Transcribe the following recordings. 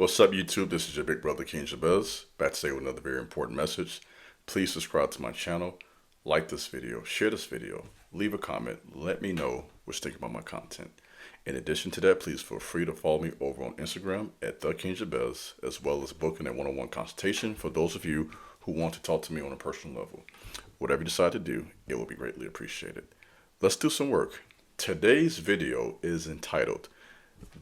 What's up, YouTube? This is your big brother, King Jabez, back today with another very important message. Please subscribe to my channel, like this video, share this video, leave a comment, let me know what you think about my content. In addition to that, please feel free to follow me over on Instagram at The King Jabez, as well as booking a one-on-one consultation for those of you who want to talk to me on a personal level. Whatever you decide to do, it will be greatly appreciated. Let's do some work. Today's video is entitled,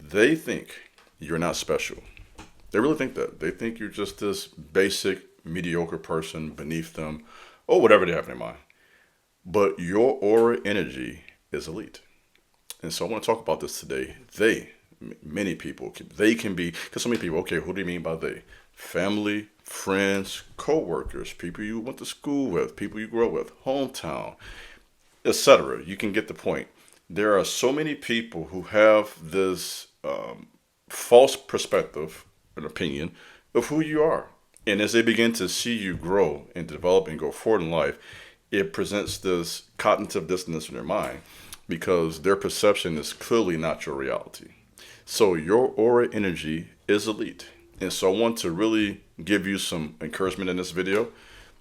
They Think You're Not Special. They really think that. They think you're just this basic, mediocre person beneath them, or whatever they have in their mind. But your aura energy is elite. And so I want to talk about this today. Many people, they can be, because so many people, okay, who do you mean by they? Family, friends, co-workers, people you went to school with, people you grew up with, hometown, etc. You can get the point. There are so many people who have this false perspective, an opinion of who you are. And as they begin to see you grow and develop and go forward in life, it presents this cognitive dissonance in their mind because their perception is clearly not your reality. So your aura energy is elite. And so I want to really give you some encouragement in this video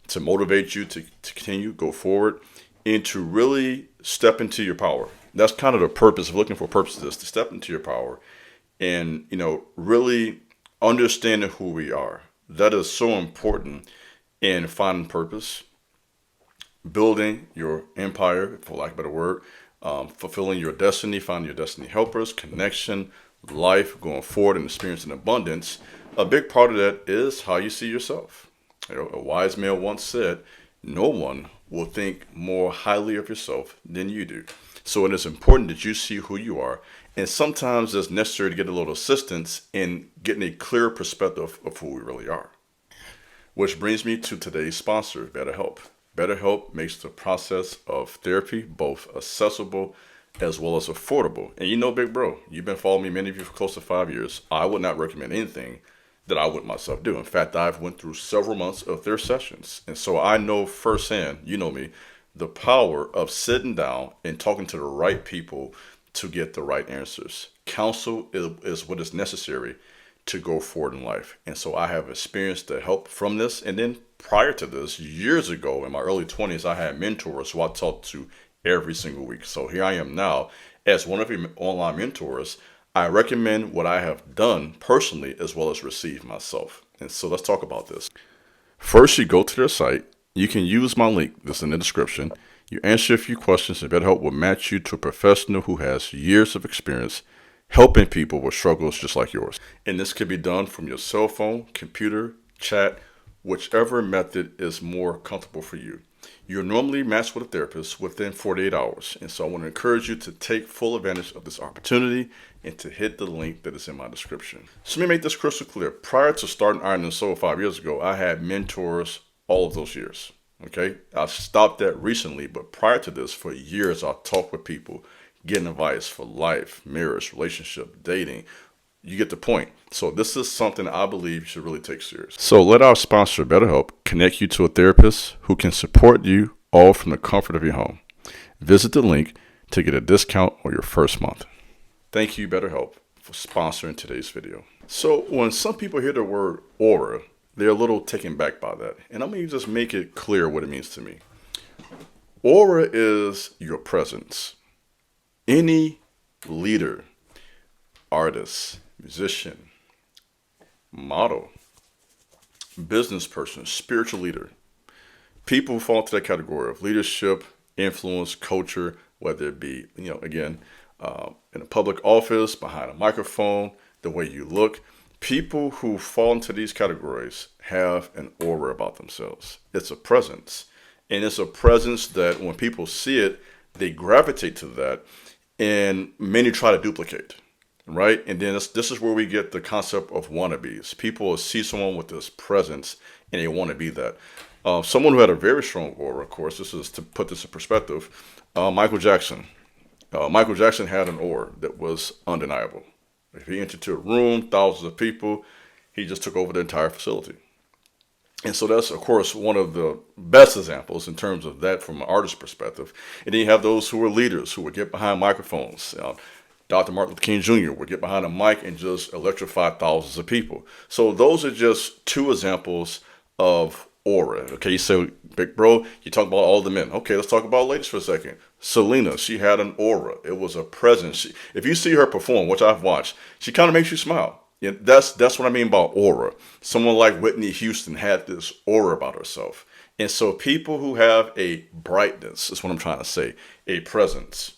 to motivate you to continue, go forward, and to really step into your power. That's kind of the purpose of looking for purposes, to step into your power and, really understanding who we are. That is so important in finding purpose, building your empire, for lack of a better word, fulfilling your destiny, finding your destiny helpers, connection, life, going forward and experiencing abundance. A big part of that is how you see yourself. A wise man once said, no one will think more highly of yourself than you do. So it is important that you see who you are. And sometimes it's necessary to get a little assistance in getting a clear perspective of who we really are. Which brings me to today's sponsor, BetterHelp. BetterHelp makes the process of therapy both accessible as well as affordable. And big bro, you've been following me, many of you, for close to 5 years. I would not recommend anything that I would myself do. In fact, I've went through several months of their sessions. And so I know firsthand, you know me, the power of sitting down and talking to the right people to get the right answers. Counsel is what is necessary to go forward in life. And so I have experienced the help from this. And then prior to this, years ago, in my early 20s, I had mentors who I talked to every single week. So here I am now as one of your online mentors. I recommend what I have done personally as well as received myself. And so let's talk about this. First, you go to their site. You can use my link that's in the description. You answer a few questions and BetterHelp will match you to a professional who has years of experience helping people with struggles just like yours. And this can be done from your cell phone, computer, chat, whichever method is more comfortable for you. You're normally matched with a therapist within 48 hours. And so I want to encourage you to take full advantage of this opportunity and to hit the link that is in my description. So let me make this crystal clear. Prior to starting Iron and Soul 5 years ago, I had mentors all of those years. Okay, I stopped that recently, but prior to this, for years, I talked with people, getting advice for life, marriage, relationship, dating. You get the point. So this is something I believe you should really take serious. So let our sponsor, BetterHelp, connect you to a therapist who can support you all from the comfort of your home. Visit the link to get a discount on your first month. Thank you, BetterHelp, for sponsoring today's video. So when some people hear the word aura, they're a little taken back by that. And I'm going to just make it clear what it means to me. Aura is your presence. Any leader, artist, musician, model, business person, spiritual leader, people who fall into that category of leadership, influence, culture, whether it be, in a public office, behind a microphone, the way you look. People who fall into these categories have an aura about themselves. It's a presence. And it's a presence that when people see it, they gravitate to that. And many try to duplicate, right? And then this is where we get the concept of wannabes. People see someone with this presence and they want to be that. Someone who had a very strong aura, of course, this is to put this in perspective, Michael Jackson. Michael Jackson had an aura that was undeniable. If he entered to a room, thousands of people, he just took over the entire facility. And so that's, of course, one of the best examples in terms of that from an artist's perspective. And then you have those who are leaders who would get behind microphones, Dr. Martin Luther King Jr. would get behind a mic and just electrify thousands of people. So those are just two examples of aura. Okay, you say, big bro, you talk about all the men. Okay, let's talk about ladies for a second. Selena, she had an aura. It was a presence. If you see her perform, which I've watched, she kind of makes you smile. Yeah, that's what I mean by aura. Someone like Whitney Houston had this aura about herself. And so people who have a brightness, is what I'm trying to say, a presence.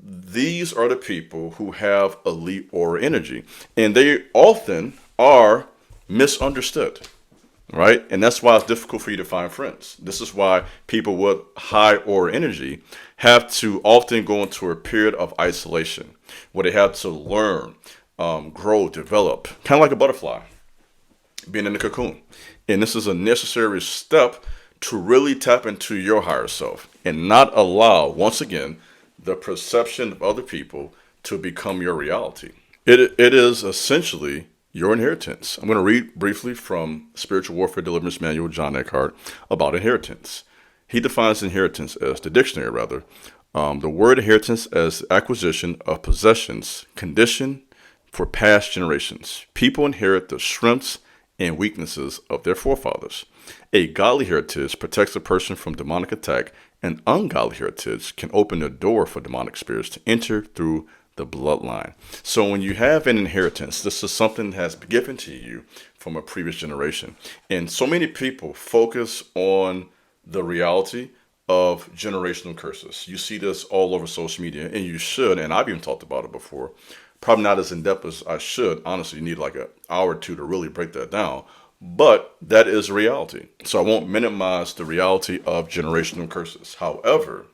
These are the people who have elite aura energy. And they often are misunderstood, right? And that's why it's difficult for you to find friends. This is why people with high aura energy have to often go into a period of isolation where they have to learn, grow, develop, kind of like a butterfly being in the cocoon. And this is a necessary step to really tap into your higher self and not allow, once again, the perception of other people to become your reality. It is essentially your inheritance. I'm going to read briefly from Spiritual Warfare Deliverance Manual, John Eckhart, about inheritance. He defines inheritance as, the dictionary rather, the word inheritance as acquisition of possessions, condition for past generations. People inherit the strengths and weaknesses of their forefathers. A godly heritage protects a person from demonic attack. An ungodly heritage can open the door for demonic spirits to enter through the bloodline. So when you have an inheritance, this is something that has been given to you from a previous generation. And so many people focus on the reality of generational curses. You see this all over social media, and you should, and I've even talked about it before. Probably not as in-depth as I should. Honestly, you need like an hour or two to really break that down. But that is reality. So I won't minimize the reality of generational curses. However,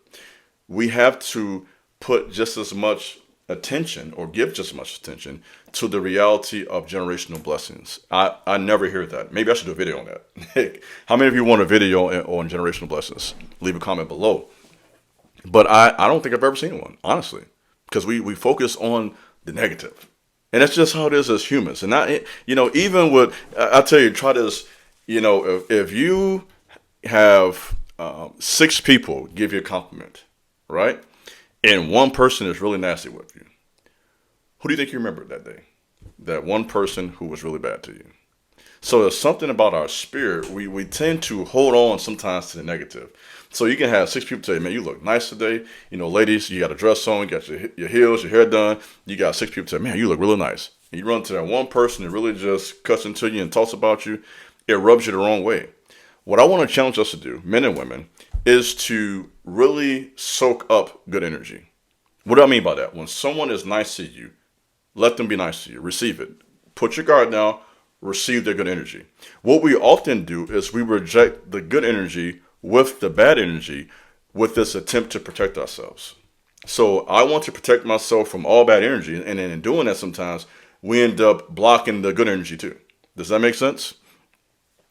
we have to put just as much attention, or give just as much attention, to the reality of generational blessings. I never hear that. Maybe I should do a video on that. How many of you want a video on generational blessings? Leave a comment below. But I don't think I've ever seen one, honestly, because we focus on the negative. And that's just how it is as humans. And even with, I tell you, try this, if you have 6 people give you a compliment, right? And one person is really nasty with you. Who do you think you remember that day? That one person who was really bad to you. So there's something about our spirit. We tend to hold on sometimes to the negative. So you can have 6 people tell you, man, you look nice today. Ladies, you got a dress on, you got your heels, your hair done. You got 6 people tell you, man, you look really nice. And you run to that one person that really just cuts into you and talks about you. It rubs you the wrong way. What I want to challenge us to do, men and women, is to really soak up good energy. What do I mean by that? When someone is nice to you, let them be nice to you. Receive it. Put your guard down. Receive their good energy. What we often do is we reject the good energy with the bad energy with this attempt to protect ourselves. So I want to protect myself from all bad energy. And then in doing that, sometimes we end up blocking the good energy too. Does that make sense?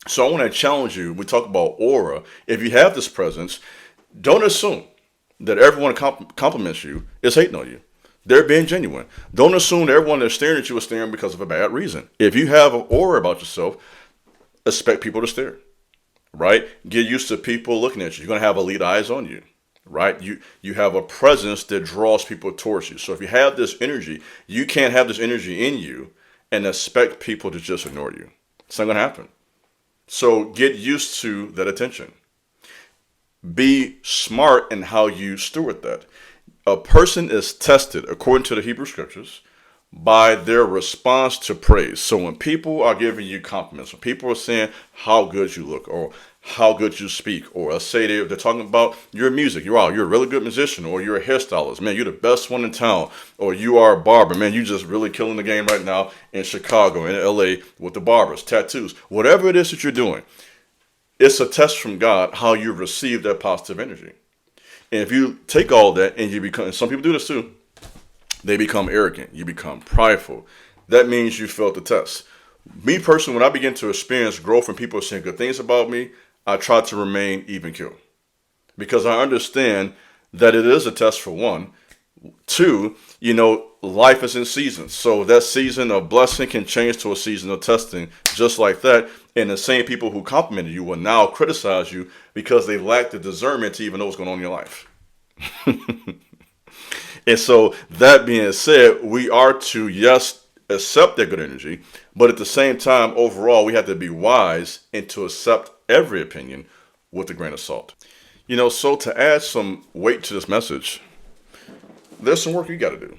So I want to challenge you. We talk about aura. If you have this presence, don't assume that everyone compliments you is hating on you. They're being genuine. Don't assume that everyone that's staring at you is staring because of a bad reason. If you have an aura about yourself, expect people to stare, right? Get used to people looking at you. You're going to have elite eyes on you, right? You have a presence that draws people towards you. So if you have this energy, you can't have this energy in you and expect people to just ignore you. It's not going to happen. So get used to that attention. Be smart in how you steward that. A person is tested, according to the Hebrew scriptures, by their response to praise. So when people are giving you compliments, when people are saying how good you look or how good you speak, or let's say they're talking about your music, you're a really good musician, or you're a hairstylist, man, you're the best one in town, or you are a barber, man, you just really killing the game right now in Chicago, in LA with the barbers, tattoos, whatever it is that you're doing, it's a test from God how you receive that positive energy. And if you take all that and you become, and some people do this too, they become arrogant, you become prideful. That means you failed the test. Me personally, when I begin to experience growth and people are saying good things about me, I try to remain even keel. Because I understand that it is a test for one. 2, life is in seasons. So that season of blessing can change to a season of testing just like that. And the same people who complimented you will now criticize you because they lack the discernment to even know what's going on in your life. And so that being said, we are to, yes, accept that good energy, but at the same time, overall, we have to be wise and to accept every opinion with a grain of salt. So to add some weight to this message, there's some work you got to do.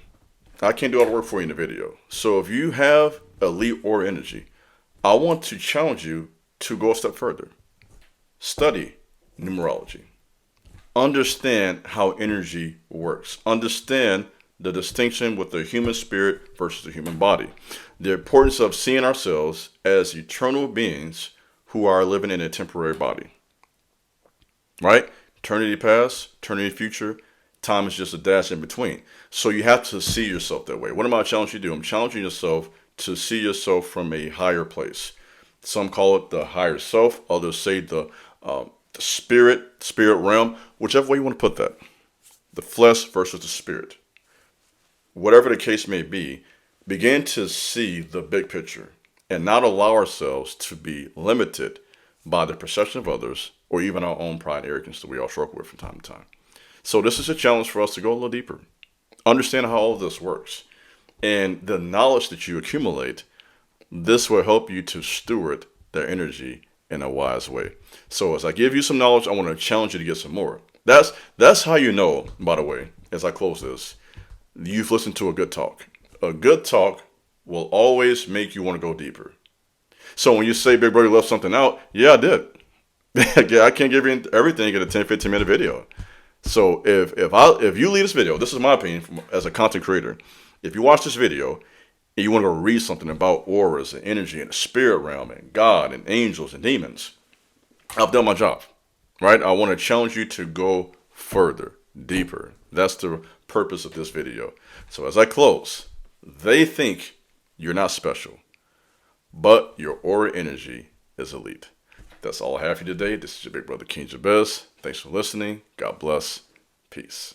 I can't do all the work for you in the video. So if you have elite aura energy, I want to challenge you to go a step further. Study numerology. Understand how energy works. Understand the distinction with the human spirit versus the human body. The importance of seeing ourselves as eternal beings who are living in a temporary body. Right? Eternity past, eternity future, time is just a dash in between. So you have to see yourself that way. What am I challenging you to do? I'm challenging yourself to see yourself from a higher place. Some call it the higher self. Others say the spirit realm, whichever way you want to put that. The flesh versus the spirit. Whatever the case may be, begin to see the big picture and not allow ourselves to be limited by the perception of others or even our own pride and arrogance that we all struggle with from time to time. So this is a challenge for us to go a little deeper. Understand how all of this works. And the knowledge that you accumulate, this will help you to steward their energy in a wise way. So as I give you some knowledge, I want to challenge you to get some more. That's how you know, by the way, as I close this, you've listened to a good talk. A good talk will always make you want to go deeper. So when you say Big Brother left something out, yeah, I did. Yeah, I can't give you everything in a 10, 15-minute video. So if you leave this video, this is my opinion as a content creator. If you watch this video and you want to go read something about auras and energy and the spirit realm and God and angels and demons, I've done my job, right? I want to challenge you to go further, deeper. That's the purpose of this video. So as I close, they think you're not special, but your aura energy is elite. That's all I have for you today. This is your big brother, King Jabez. Thanks for listening. God bless. Peace.